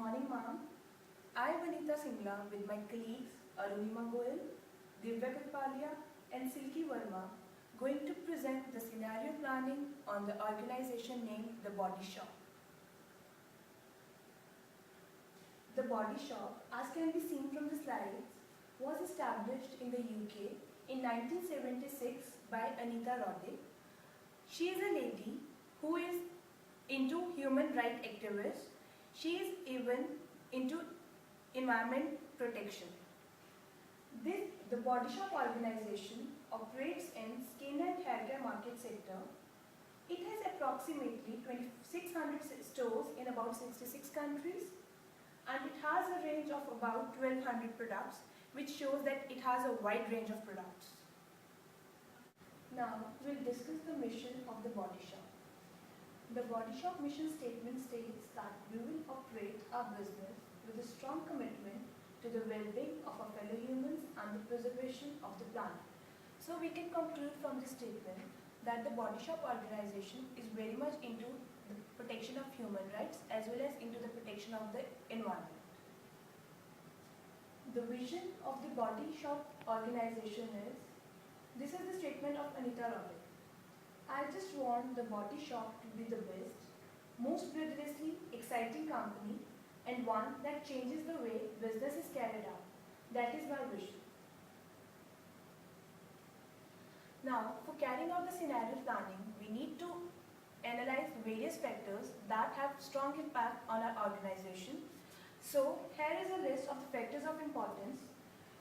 morning, ma'am. I, Vanita Singla, with my colleagues Arunima Goyal, Divya Kapalia, and Silki Verma, going to present the scenario planning on the organization named The Body Shop. The Body Shop, as can be seen from the slides, was established in the UK in 1976 by Anita Roddick. She is a lady who is into human rights activists. She is even into environment protection. The Body Shop organization operates in skin and haircare market sector. It has approximately 2,600 stores in about 66 countries, and it has a range of about 1,200 products, which shows that it has a wide range of products. Now, we'll discuss the mission of the Body Shop. The Body Shop mission statement states that we will operate our business with a strong commitment to the well-being of our fellow humans and the preservation of the planet. So we can conclude from this statement that the Body Shop organization is very much into the protection of human rights as well as into the protection of the environment. The vision of the Body Shop organization is, this is the statement of Anita Roddick. I just want the Body Shop to be the best, most rigorously exciting company, and one that changes the way business is carried out. That is my vision. Now, for carrying out the scenario planning, we need to analyze various factors that have strong impact on our organization. So, here is a list of the factors of importance,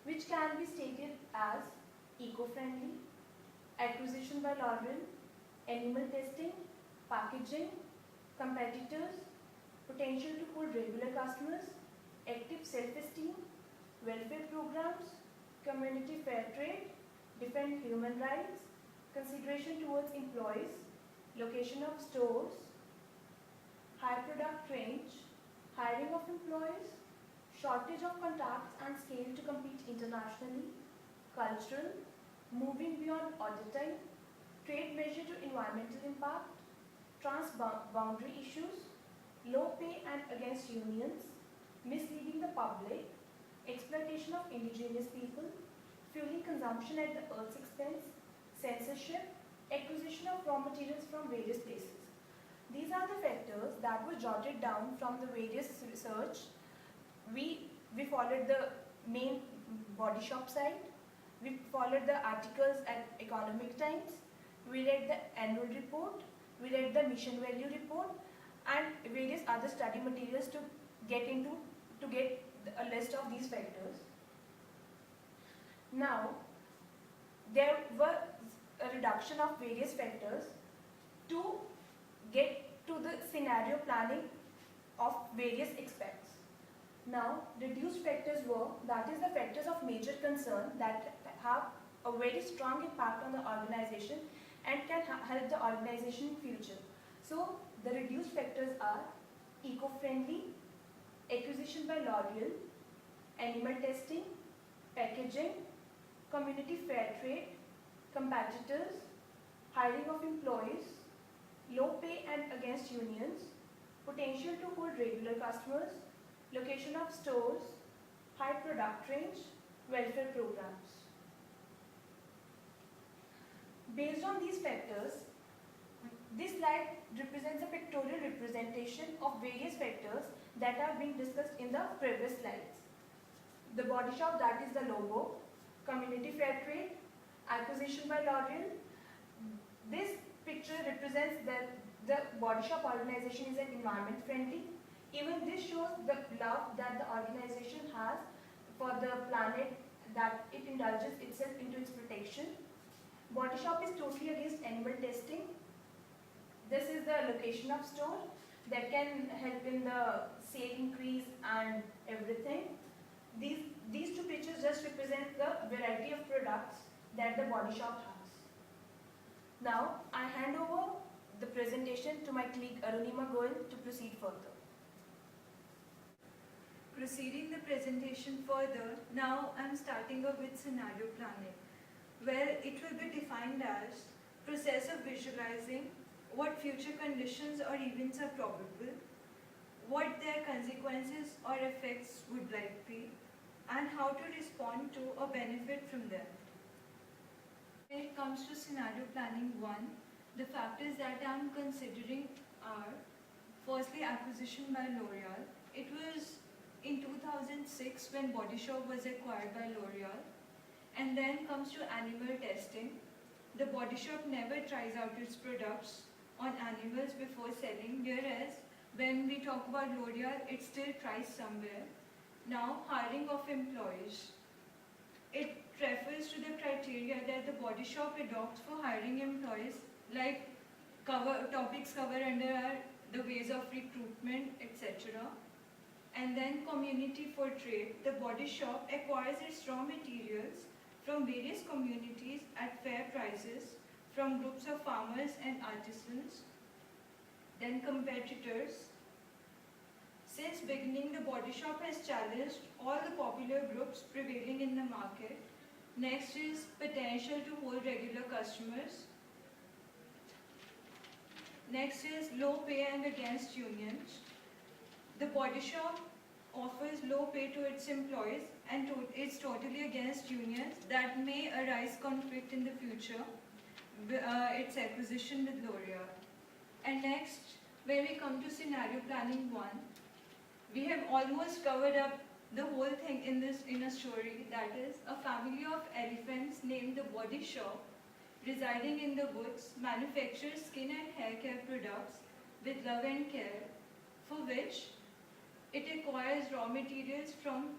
which can be stated as eco-friendly, acquisition by L'Oreal, animal testing, packaging, competitors, potential to hold regular customers, active self-esteem, welfare programs, community fair trade, defend human rights, consideration towards employees, location of stores, high product range, hiring of employees, shortage of contacts and scale to compete internationally, cultural, moving beyond auditing, trade measure to environmental impact, trans-boundary issues, low pay and against unions, misleading the public, exploitation of indigenous people, fueling consumption at the earth's expense, censorship, acquisition of raw materials from various places. These are the factors that were jotted down from the various research. We followed the main Body Shop site, we followed the articles at Economic Times, we read the annual report, we read the mission value report, and various other study materials to get a list of these factors. Now, there were a reduction of various factors to get to the scenario planning of various aspects. Now, reduced factors were, that is the factors of major concern that have a very strong impact on the organization and can help the organization in future. So, the reduced factors are eco-friendly, acquisition by L'Oreal, animal testing, packaging, community fair trade, competitors, hiring of employees, low pay and against unions, potential to hold regular customers, location of stores, high product range, welfare programs. Based on these factors, this slide represents a pictorial representation of various factors that are being discussed in the previous slides. The Body Shop, that is the logo, community fair trade, acquisition by L'Oreal. This picture represents that the Body Shop organization is an environment friendly. Even this shows the love that the organization has for the planet, that it indulges itself into its protection. Body Shop is totally against animal testing. This is the location of store that can help in the sale increase and everything. These two pictures just represent the variety of products that the Body Shop has. Now, I hand over the presentation to my colleague Arunima Goyal to proceed further. Proceeding the presentation further, now I am starting off with scenario planning, where it will be defined as process of visualizing what future conditions or events are probable, what their consequences or effects would like be, and how to respond to or benefit from them. When it comes to scenario planning 1, the factors that I am considering are firstly acquisition by L'Oreal. It was in 2006 when Body Shop was acquired by L'Oreal, and then comes to animal testing. The Body Shop never tries out its products on animals before selling, whereas when we talk about L'Oreal, it still tries somewhere. Now, hiring of employees. It refers to the criteria that the Body Shop adopts for hiring employees, like topics covered under are the ways of recruitment, etc. And then community for trade. The Body Shop acquires its raw materials from various communities at fair prices, from groups of farmers and artisans. Then competitors. Since beginning, the Body Shop has challenged all the popular groups prevailing in the market. Next is potential to hold regular customers. Next is low pay and against unions. The Body Shop offers low pay to its employees and is totally against unions that may arise conflict in the future, its acquisition with L'Oreal. And next, when we come to scenario planning 1, we have almost covered up the whole thing in a story, that is a family of elephants named the Body Shop, residing in the woods, manufactures skin and hair care products with love and care, for which it acquires raw materials from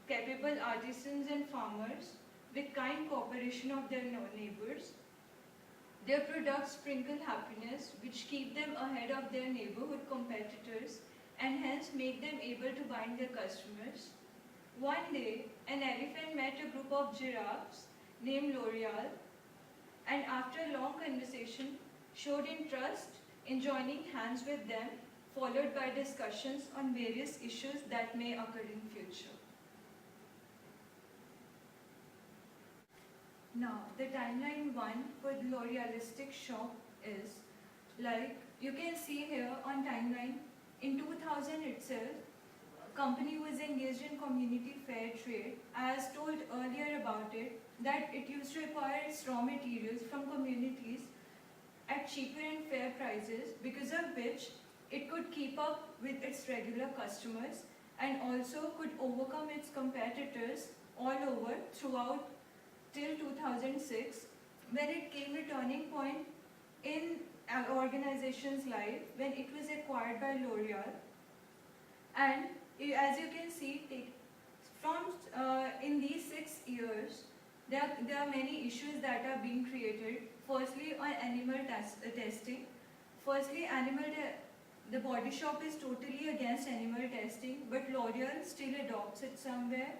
capable artisans and farmers with kind cooperation of their neighbors. Their products sprinkle happiness, which keep them ahead of their neighborhood competitors and hence make them able to bind their customers. One day, an elephant met a group of giraffes named L'Oreal, and after a long conversation, showed interest in joining hands with them, followed by discussions on various issues that may occur in future. Now, the timeline 1 for the L'Orealistic shop is, like you can see here on timeline, in 2000 itself, company was engaged in community fair trade. As told earlier about it, that it used to acquire its raw materials from communities at cheaper and fair prices, because of which it could keep up with its regular customers and also could overcome its competitors all over throughout till 2006, when it came a turning point in our organization's life when it was acquired by L'Oreal. And as you can see, from in these 6 years, there are many issues that are being created. Firstly, on animal testing. Firstly, the Body Shop is totally against animal testing, but L'Oreal still adopts it somewhere.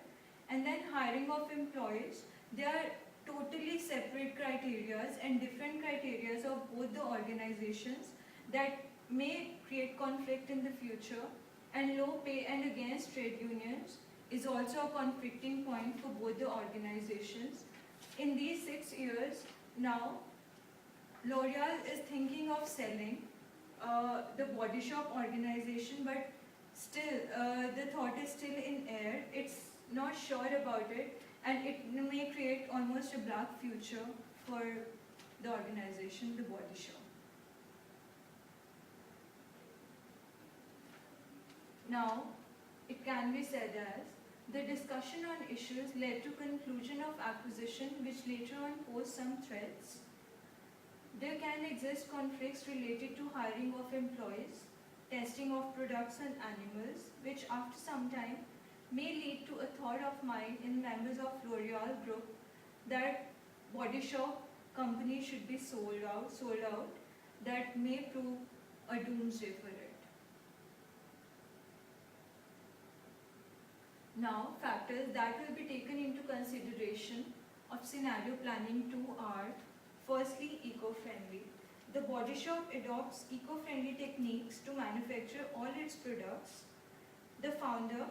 And then hiring of employees. There are totally separate criteria and different criteria of both the organizations that may create conflict in the future. And low pay and against trade unions is also a conflicting point for both the organizations. In these 6 years now, L'Oreal is thinking of selling the Body Shop organization, but still the thought is still in air. It's not sure about it, and it may create almost a black future for the organization, the Body Shop. Now, it can be said as the discussion on issues led to conclusion of acquisition, which later on posed some threats. There can exist conflicts related to hiring of employees, testing of products on animals, which after some time may lead to a thought of mind in members of L'Oreal group that Body Shop company should be sold out, that may prove a doomsday for it. Now, factors that will be taken into consideration of scenario planning 2 are, firstly, eco-friendly. The Body Shop adopts eco-friendly techniques to manufacture all its products. The founder,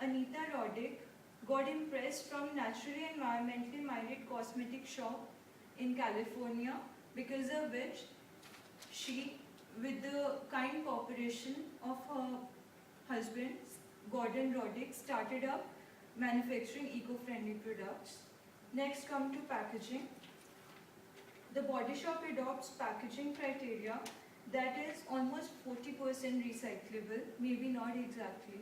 Anita Roddick, got impressed from naturally environmentally minded cosmetic shop in California, because of which she, with the kind cooperation of her husband, Gordon Roddick, started up manufacturing eco-friendly products. Next come to packaging. The Body Shop adopts packaging criteria that is almost 40% recyclable, maybe not exactly.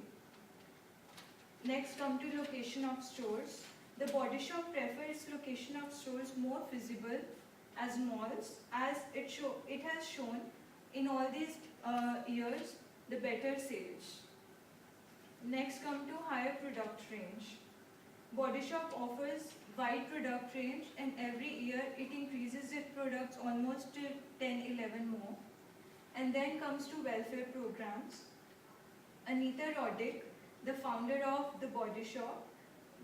Next come to location of stores. The Body Shop prefers location of stores more visible as malls, as it has shown in all these years the better sales. Next come to higher product range. Body Shop offers wide product range, and every year it increases its products almost to 10-11 more. And then comes to welfare programs. Anita Roddick, the founder of the Body Shop,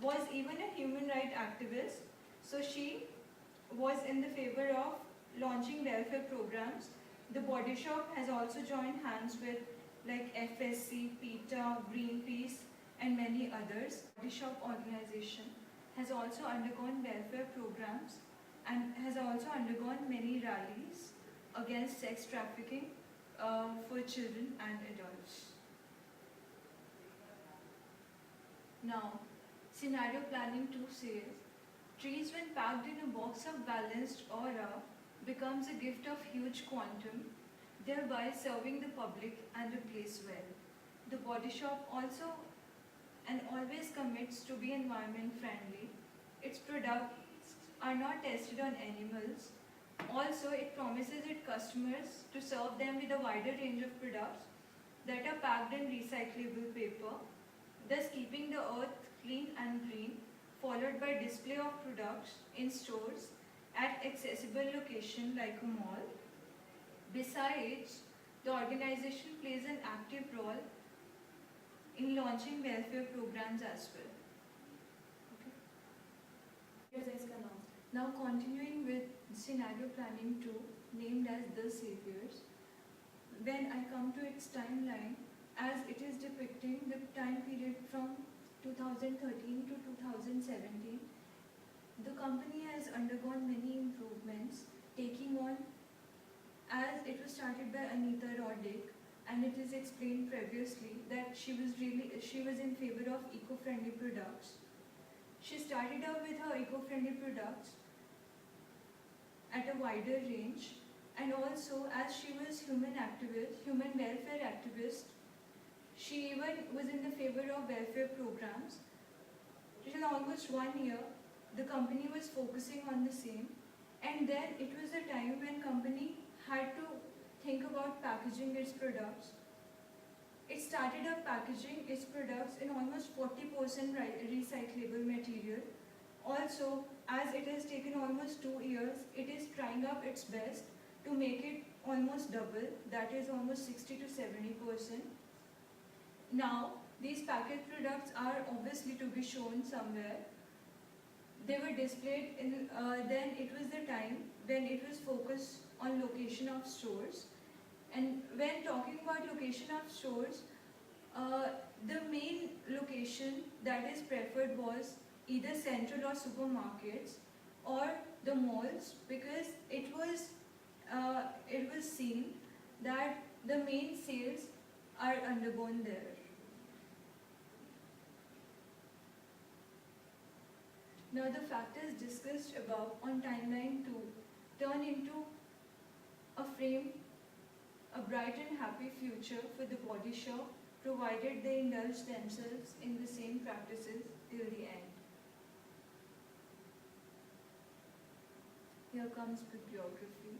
was even a human rights activist, so she was in the favor of launching welfare programs. The Body Shop has also joined hands with like FSC, PETA, Greenpeace, and many others. Body Shop organization has also undergone welfare programs and has also undergone many rallies against sex trafficking for children and adults. Now, scenario planning 2 says, trees when packed in a box of balanced aura becomes a gift of huge quantum, thereby serving the public and a place well. The Body Shop also and always commits to be environment friendly. Its products are not tested on animals. Also, it promises its customers to serve them with a wider range of products that are packed in recyclable paper, thus keeping the earth clean and green, followed by display of products in stores at accessible location like a mall. Besides, the organization plays an active role in launching welfare programs as well. Okay. Here's इसका नाम. Now continuing with scenario planning 2, named as The Saviors. When I come to its timeline, as it is depicting the time period from 2013 to 2017, the company has undergone many improvements, taking on, as it was started by Anita Roddick, and it is explained previously that she was in favor of eco-friendly products. She started out with her eco-friendly products at a wider range, and also as she was human welfare activist, she even was in the favor of welfare programs. Till almost 1 year, the company was focusing on the same, and then it was a time when company had to think about packaging its products. It started up packaging its products in almost 40% recyclable material. Also, as it has taken almost 2 years, it is trying up its best to make it almost double, that is almost 60 to 70%. Now, these packaged products are obviously to be shown somewhere. They were displayed in, then it was the time when it was focused on location of stores. And when talking about location of stores, the main location that is preferred was either central or supermarkets or the malls, because it was seen that the main sales are undergone there. Now the factors discussed above on timeline 2 turn into a frame, a bright and happy future for the Body Shop, provided they indulge themselves in the same practices till the end. Here comes bibliography.